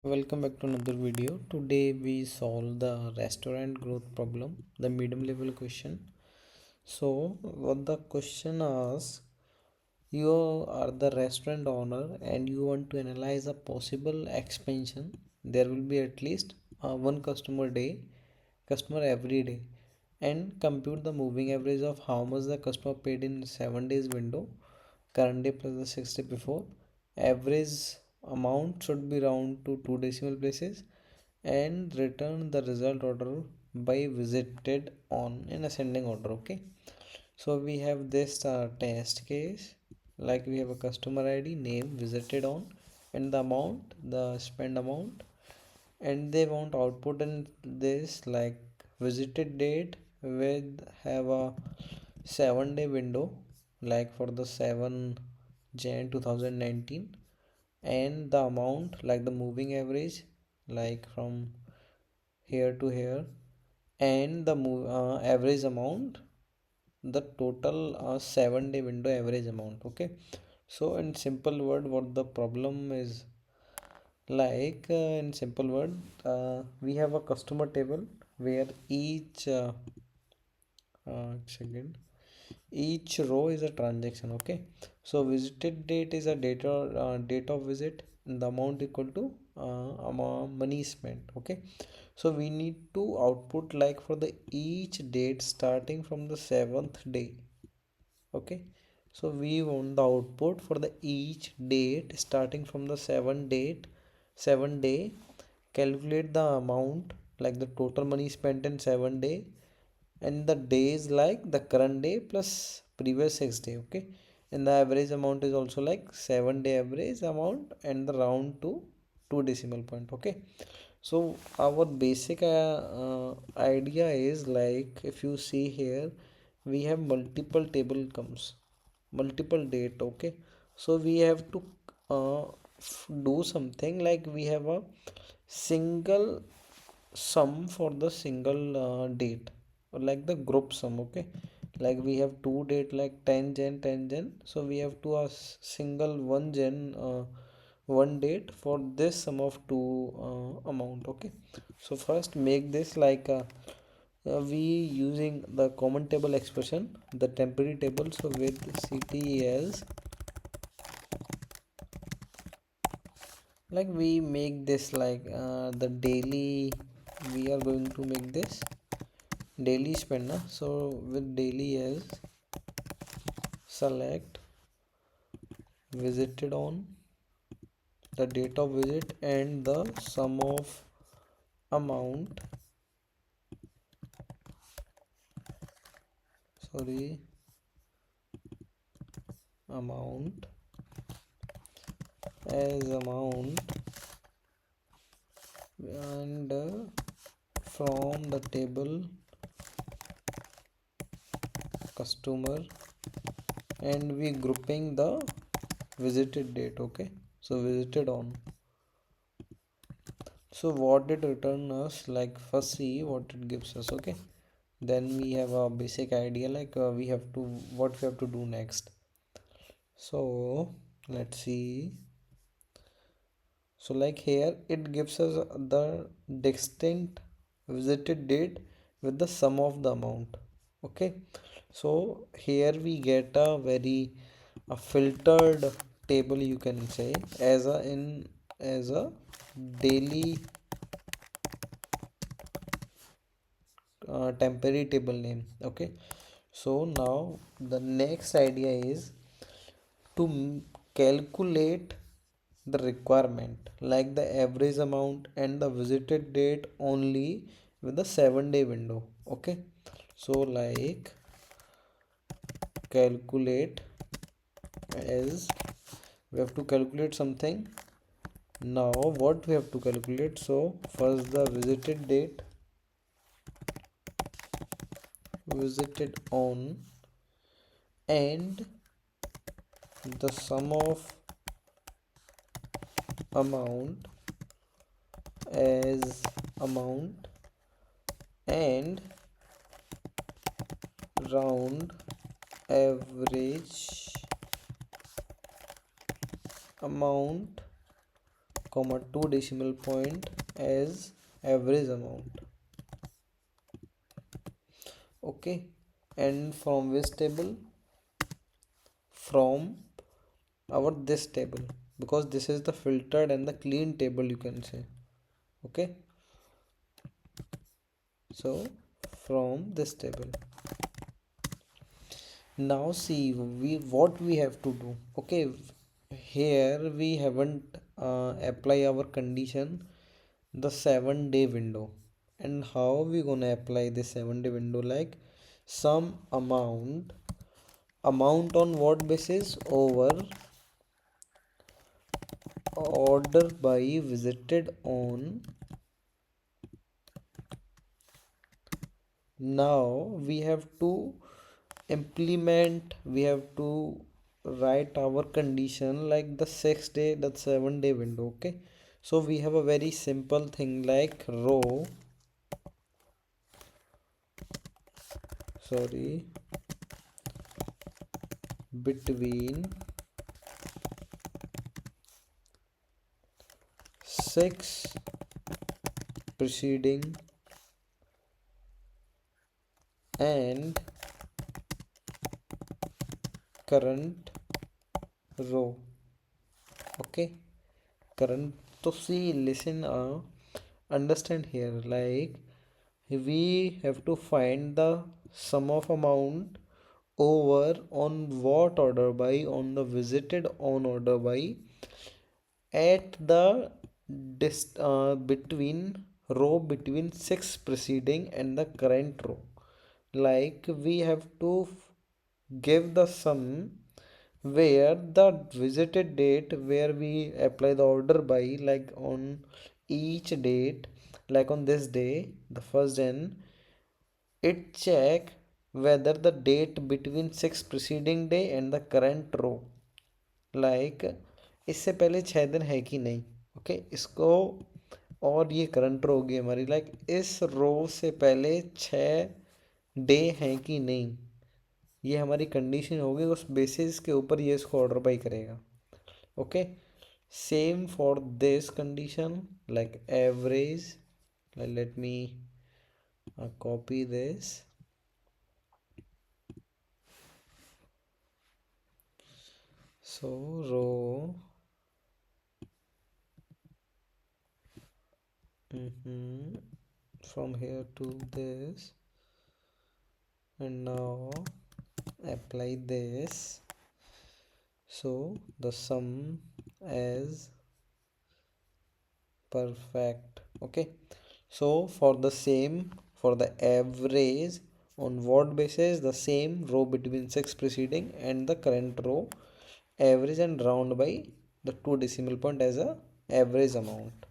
Welcome back to another video. Today we solve the restaurant growth problem, the medium level question. So what the question asks, you are the restaurant owner and you want to analyze a possible expansion. There will be at least one customer every day, and compute the moving average of how much the customer paid in 7 days window, current day plus the 60 before. Average amount should be round to two decimal places, and return the result order by visited on in ascending order. Okay, so we have this test case, like we have a customer id, name, visited on, and the amount, the spend amount, and they want output in this like visited date with have a 7 day window, like for the 7 Jan 2019, and the amount like the moving average, like from here to here, and the average amount, the total 7 day window average amount. Okay, so in simple word, what the problem is like, in simple word, we have a customer table where second, each row is a transaction. Okay, so visited date is a date of visit, and the amount equal to money spent. Okay, so we need to output like for the each date starting from the seventh day. Okay, so we want the output for the each date starting from the 7 day. Calculate the amount like the total money spent in 7 day, and the days like the current day plus previous 6 day. Okay, and the average amount is also like 7 day average amount, and the round to two decimal point. Okay, so our basic idea is like, if you see here, we have multiple table comes, multiple date. Okay, so we have to do something like we have a single sum for the single date, or like the group sum. Okay, like we have two date like 10 Jan 10 Jan, so we have to a single 1 Jan one date for this sum of two amount. Okay, so first make this like we using the common table expression, the temporary table. So with CTEs, like we make this like the daily, we are going to make this daily spend na? So with daily as select visited on, the date of visit, and the sum of amount, sorry, amount as amount, and from the table customer, and we grouping the visited date. Okay, so visited on. So what it return us, like first see what it gives us. Okay, then we have a basic idea like we have to, what we have to do next. So let's see. So like here it gives us the distinct visited date with the sum of the amount. Okay, so here we get a very a filtered table, you can say, as a in as a daily temporary table name. Okay, so now the next idea is to calculate the requirement like the average amount and the visited date only with the 7 day window. Okay, so like calculate as, we have to calculate something. Now what we have to calculate, so first the visited date, visited on, and the sum of amount as amount, and round average amount comma 2 decimal point as average amount. Okay, and from which table? From our this table, because this is the filtered and the clean table, you can say. Okay, so from this table. Now see we what we have to do. Okay, here we haven't apply our condition, the 7-day window. And how we gonna apply the 7-day window? Like some amount on what basis? Over order by visited on. Now we have to implement, we have to write our condition like the 6-day, the 7-day window. Okay, so we have a very simple thing like row, sorry, between 6 preceding and current row. Okay, current. So see, listen, understand here, like we have to find the sum of amount over on what order by, on the visited on order by, at the between row between 6 preceding and the current row. Like we have to give the sum where the visited date, where we apply the order by, like on each date, like on this day, the first Jan, it check whether the date between 6 preceding day and the current row, like इससे पहले 6 दिन है कि नहीं. Okay, इसको, और ये current रो होगी हमारी, लाइक इस रो से पहले 6 डे हैं कि नहीं, ये हमारी कंडीशन होगी. उस बेसिस के ऊपर ये इसको ऑर्डर बाई करेगा. Okay, same for this condition, like average. Let me copy this. So row from here to this, and now apply this. So the sum as perfect. Okay, so for the same, for the average, on what basis? The same row between 6 preceding and the current row, average and round by the 2 decimal point as a average amount.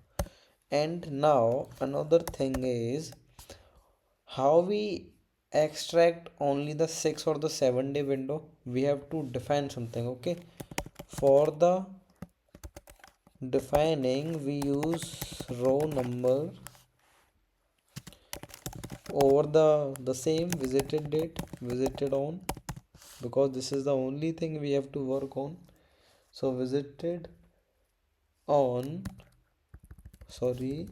And now another thing is how we extract only the 6 or the 7-day window. We have to define something. Okay, for the defining we use row number over the same visited date, visited on, because this is the only thing we have to work on. So visited on, sorry,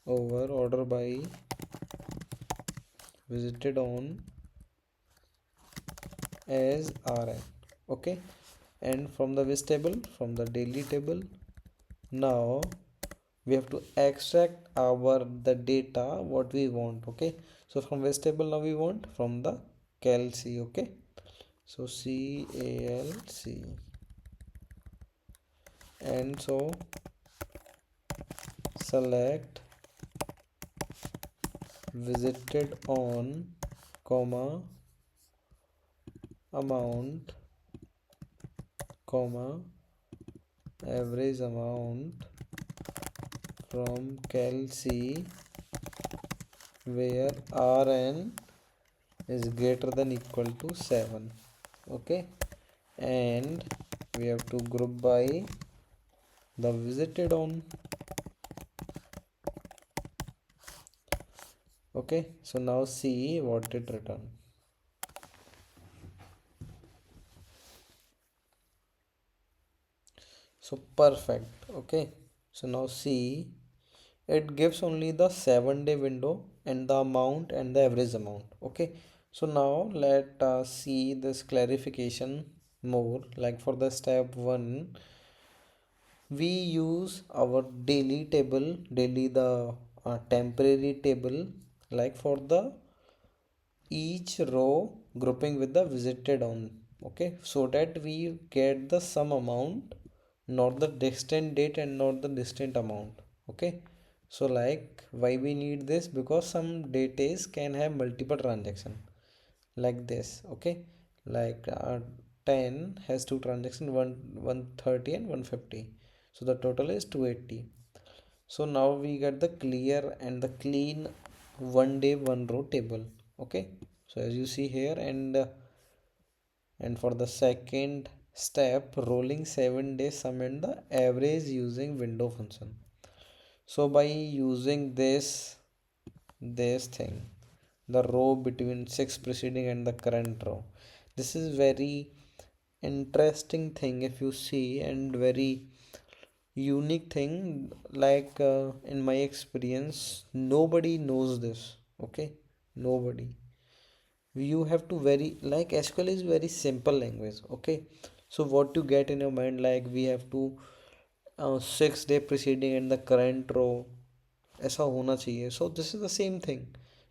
over order by visited on as Rn. Okay, and from the which table? From the daily table. Now we have to extract our the data what we want. Okay, so from which table now we want? From the calc. Okay, so calc, and so select visited on, comma, amount, comma, average amount from calc where Rn is greater than equal to 7. Okay, and we have to group by the visited on. Okay, so now see what it return. So perfect. Okay, So now see, it gives only the 7-day window and the amount and the average amount. Okay, so now let us see this clarification more. Like for the step 1, we use our daily table, daily the temporary table, like for the each row grouping with the visited on. Okay, so that we get the sum amount, not the distant date and not the distant amount. Okay, so like why we need this, because some datas can have multiple transaction like this. Okay, like 10 has two transaction, 130 and 150, so the total is 280. So now we get the clear and the clean one day one row table. Okay, so as you see here, and for the second step, rolling 7 days sum and the average using window function. So by using this thing, the row between 6 preceding and the current row, this is very interesting thing if you see, and very unique thing. Like in my experience, nobody knows this. Okay, nobody. You have to very, like SQL is very simple language. Okay, so what you get in your mind, like we have to 6 day preceding and the current row ऐसा होना चाहिए. So this is the same thing.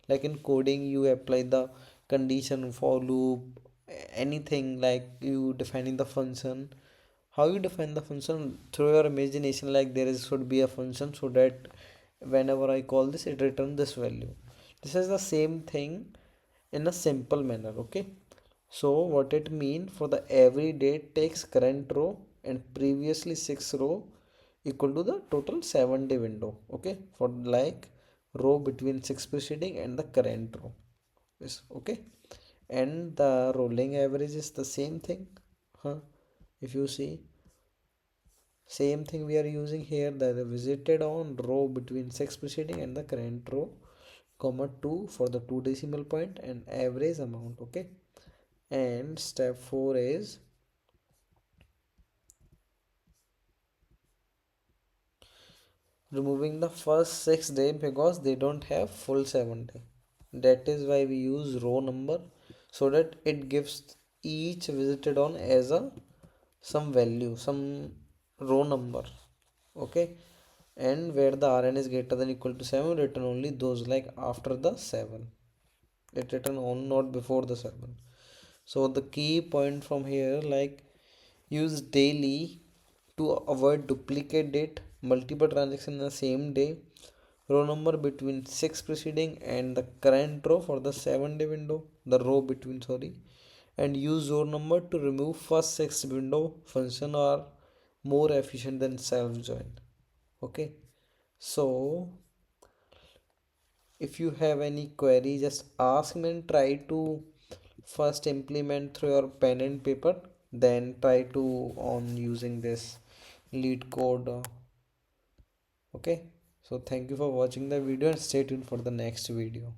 Like in coding, you apply the condition for loop, anything, like you defining the function. How you define the function? Through your imagination, like there is should be a function so that whenever I call this, it return this value. This is the same thing in a simple manner. Okay, so what it mean, for the every date takes current row and previously 6 row equal to the total 7-day window. Okay, for like row between 6 preceding and the current row is. Okay, and the rolling average is the same thing. Huh? If you see, same thing we are using here, that the visited on row between 6 preceding and the current row, comma 2 for the 2 decimal point and average amount. Okay, and step 4 is removing the first 6 days because they don't have full 7 day. That is why we use row number, so that it gives each visited on as a some value, some row number. Okay, and where the rn is greater than equal to 7, return only those like after the 7. It written on, not before the 7. So the key point from here, like use daily to avoid duplicate date, multiple transactions in the same day, row number between 6 preceding and the current row for the 7-day window, the row between, sorry, and use row number to remove first 6 window function are more efficient than self join. Okay, so if you have any query, just ask me and try to first implement through your pen and paper, then try to on using this LeetCode. Okay, so thank you for watching the video and stay tuned for the next video.